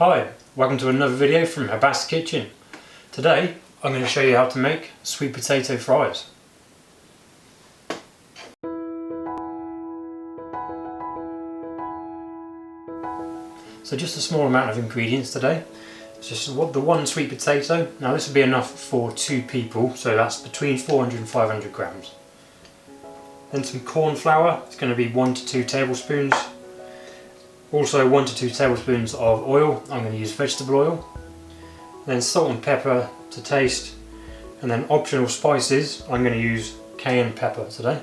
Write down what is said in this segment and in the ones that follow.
Hi, welcome to another video from Habas Kitchen. Today I'm going to show you how to make sweet potato fries. So just a small amount of ingredients today. It's just the one sweet potato. Now this will be enough for 2 people, so that's between 400 and 500 grams. Then some corn flour, it's going to be 1 to 2 tablespoons. Also 1 to 2 tablespoons of oil, I'm going to use vegetable oil. Then salt and pepper to taste. And then optional spices, I'm going to use cayenne pepper today.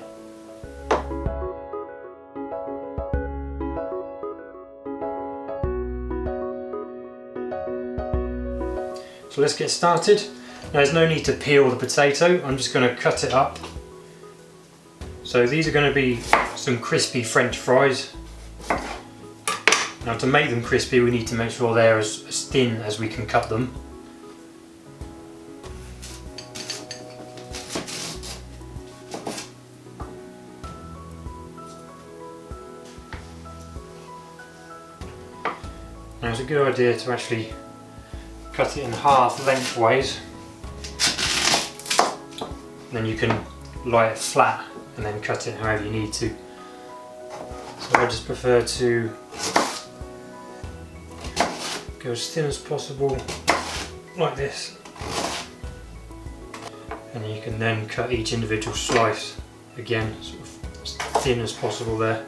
So let's get started. Now there's no need to peel the potato, I'm just going to cut it up. So these are going to be some crispy French fries. Now to make them crispy we need to make sure they're as thin as we can cut them. Now it's a good idea to actually cut it in half lengthways. Then you can lie it flat and then cut it however you need to. So I just prefer to go as thin as possible, like this. And you can then cut each individual slice, again, sort of as thin as possible there.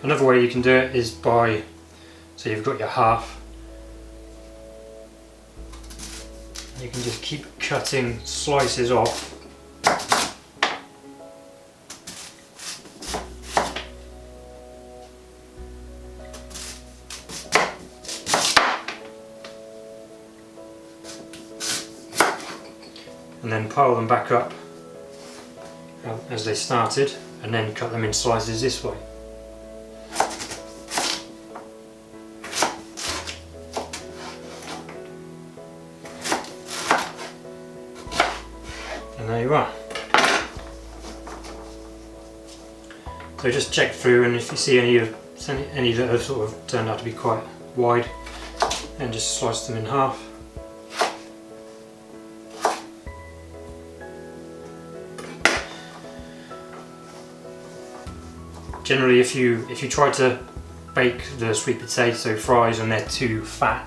Another way you can do it is by, so you've got your half, you can just keep cutting slices off. And then pile them back up as they started, and then cut them in slices this way. And there you are. So just check through, and if you see any that have sort of turned out to be quite wide, then just slice them in half. Generally, if you try to bake the sweet potato fries and they're too fat,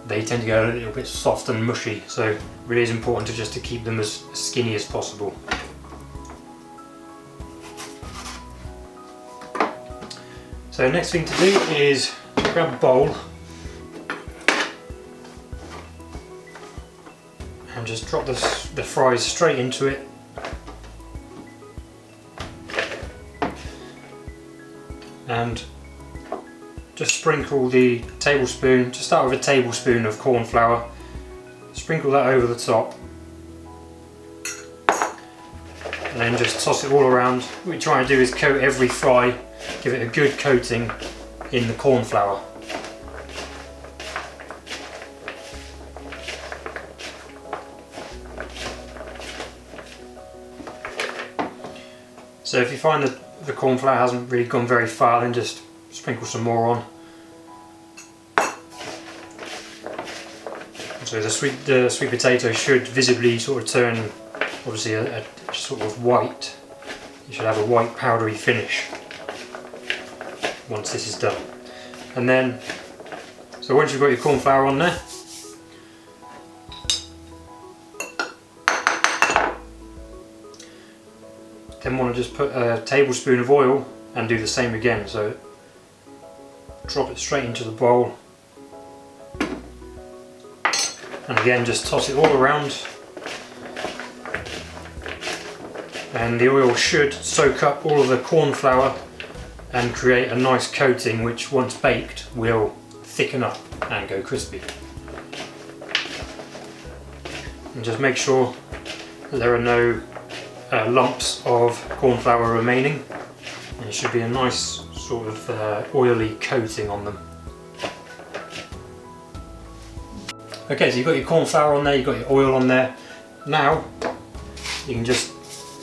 they tend to go a little bit soft and mushy, so it really is important to keep them as skinny as possible. So next thing to do is grab a bowl and just drop the fries straight into it. And just sprinkle the tablespoon, just start with a tablespoon of corn flour, sprinkle that over the top, and then just toss it all around. What you're trying to do is coat every fry, give it a good coating in the corn flour. So if you find that the corn flour hasn't really gone very far, then just sprinkle some more on. So the sweet potato should visibly sort of turn, obviously, a sort of white. You should have a white powdery finish once this is done. And then, so once you've got your corn flour on there, then want to just put a tablespoon of oil and do the same again. So drop it straight into the bowl, and again just toss it all around, and the oil should soak up all of the corn flour and create a nice coating which once baked will thicken up and go crispy. And just make sure that there are no lumps of corn flour remaining, and it should be a nice sort of oily coating on them. Okay, so you've got your corn flour on there, you've got your oil on there. Now you can just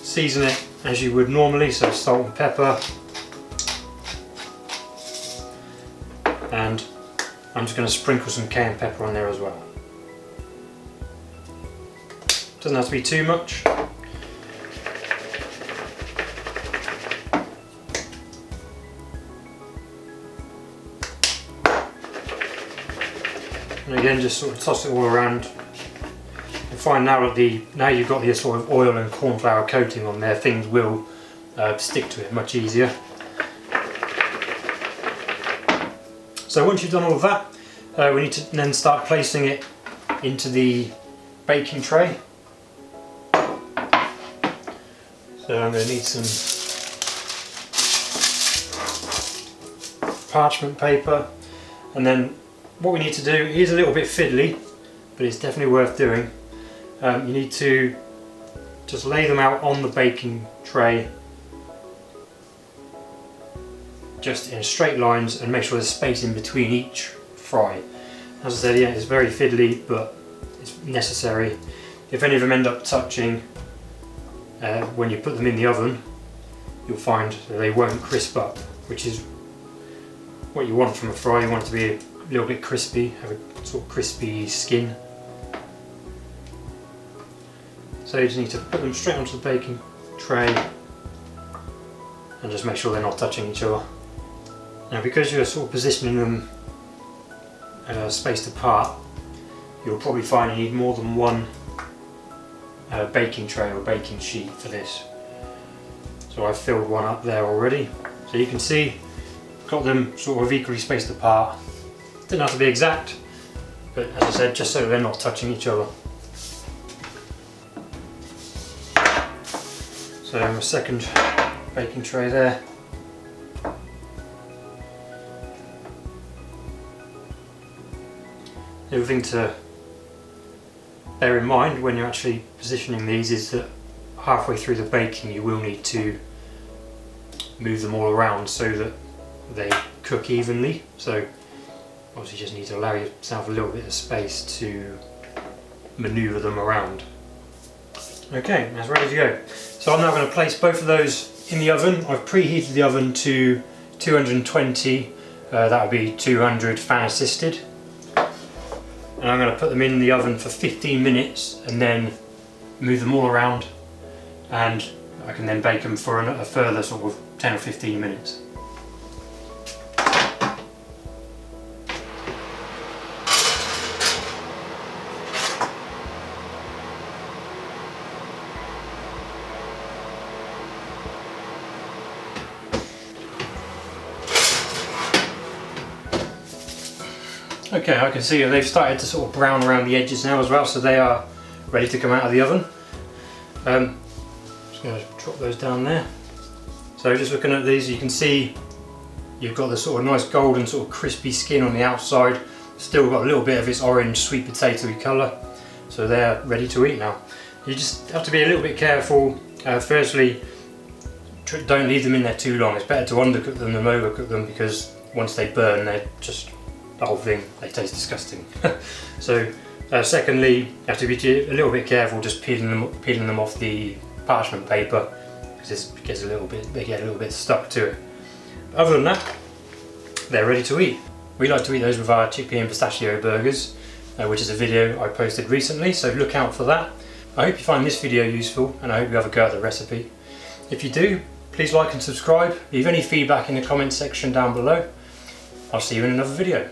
season it as you would normally, so salt and pepper, and I'm just going to sprinkle some cayenne pepper on there as well. Doesn't have to be too much. And again, just sort of toss it all around. You find now that now you've got the sort of oil and corn flour coating on there, things will stick to it much easier. So once you've done all of that, we need to then start placing it into the baking tray. So I'm going to need some parchment paper, and then what we need to do is a little bit fiddly, but it's definitely worth doing. You need to just lay them out on the baking tray just in straight lines and make sure there's space in between each fry. As I said, yeah, it's very fiddly, but it's necessary. If any of them end up touching when you put them in the oven, you'll find that they won't crisp up, which is what you want from a fry. You want it to be a little bit crispy, have a sort of crispy skin. So you just need to put them straight onto the baking tray and just make sure they're not touching each other. Now, because you're sort of positioning them spaced apart, you'll probably find you need more than one baking tray or baking sheet for this. So I've filled one up there already. So you can see, got them sort of equally spaced apart. Didn't have to be exact, but as I said, just so they're not touching each other. So a second baking tray there. The other thing to bear in mind when you're actually positioning these is that halfway through the baking you will need to move them all around so that they cook evenly. So obviously you just need to allow yourself a little bit of space to manoeuvre them around. Okay, that's ready to go. So I'm now going to place both of those in the oven. I've preheated the oven to 220, that would be 200 fan assisted. And I'm going to put them in the oven for 15 minutes and then move them all around, and I can then bake them for a further sort of 10 or 15 minutes. Okay, I can see they've started to sort of brown around the edges now as well, so they are ready to come out of the oven. Just going to drop those down there. So just looking at these, you can see you've got the sort of nice golden sort of crispy skin on the outside, still got a little bit of its orange sweet potatoey colour, so they're ready to eat now. You just have to be a little bit careful. Firstly, don't leave them in there too long. It's better to undercook them than overcook them, because once they burn, they're just the whole thing, they taste disgusting. So secondly, you have to be a little bit careful just peeling them off the parchment paper, because they get a little bit stuck to it. But other than that, they're ready to eat. We like to eat those with our chickpea and pistachio burgers, which is a video I posted recently, so look out for that. I hope you find this video useful, and I hope you have a go at the recipe. If you do, please like and subscribe. Leave any feedback in the comment section down below. I'll see you in another video.